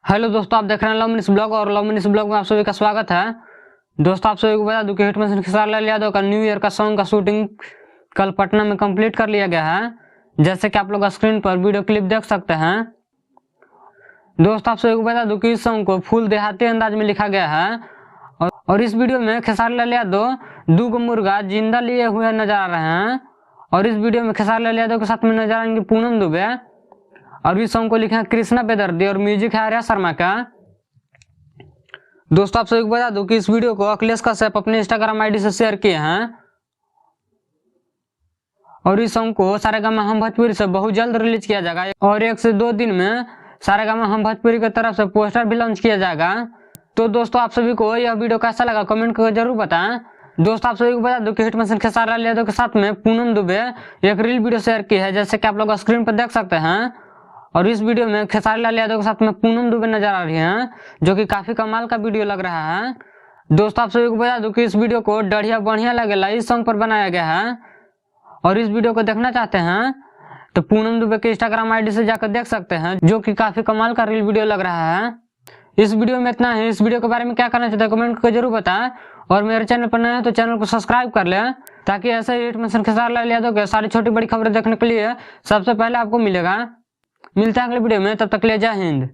Hello दोस्तों, आप देख रहे हैं लव मिनिट्स ब्लॉग और लव मिनिट्स ब्लॉग में आप सभी का स्वागत है। दोस्तों, आप सभी को बता दूं कि हिटमैन खेसारी लाल यादव का न्यू ईयर का सॉन्ग का शूटिंग कल पटना में कंप्लीट कर लिया गया है। जैसे कि आप लोग स्क्रीन पर वीडियो क्लिप देख सकते हैं। दोस्तों, आप सभी को बता दूं कि इस सॉन्ग को फुल देहाती अंदाज में लिखा गया है और इस वीडियो में खेसारी लाल यादव 2 मुर्गा जिंदा लिए हुए नजर आ रहे हैं और इस वीडियो में खेसारी लाल यादव के साथ में नजर आएंगे पूनम दुबे और इस सॉन्ग को लिखा है कृष्णा बेदर्दी और म्यूजिक है आर्या शर्मा का। दोस्तों, आप सभी को बता दूं कि इस वीडियो को अखिलेश कश्यप अपने इंस्टाग्राम आईडी से शेयर किए हैं और इस सॉन्ग को सारेगामा हम भोजपुरी से बहुत जल्द रिलीज किया जाएगा और 1 से 2 दिन में सारेगामा हम भोजपुरी की तरफ से पोस्टर भी लॉन्च किया जाएगा। तो दोस्तों, आप सभी को यह वीडियो कैसा लगा कमेंट करके जरूर बताएं। दोस्तों, आप सभी को बता दूं कि हिटमैन खेसारी लाल यादव के साथ में पूनम दुबे एक रील वीडियो शेयर की है, जैसे कि आप लोग स्क्रीन पर देख सकते हैं। और इस वीडियो में खेसारी लाल यादव के साथ में पूनम दुबे नजर आ रही हैं, जो कि काफी कमाल का वीडियो लग रहा है। दोस्तों, आप सभी को बता दूं कि इस वीडियो को बढ़िया बढ़िया लगेगा इस सॉन्ग पर बनाया गया है और इस वीडियो को देखना चाहते हैं तो पूनम दुबे के इंस्टाग्राम आईडी से जाकर देख सकते हैं, जो कि काफी कमाल का रील वीडियो लग रहा है। इस वीडियो में इतना है। इस वीडियो के बारे में क्या करना चाहते हैं कमेंट करके जरूर बताएं और मेरे चैनल पर नए हैं तो चैनल को सब्सक्राइब कर लें, ताकि ऐसे ही हिटमैन खेसारी लाल यादव के सारी छोटी बड़ी खबरें देखने के लिए सबसे पहले आपको मिलेगा। मिलते हैं अगले वीडियो में, तब तक के लिए जय हिंद।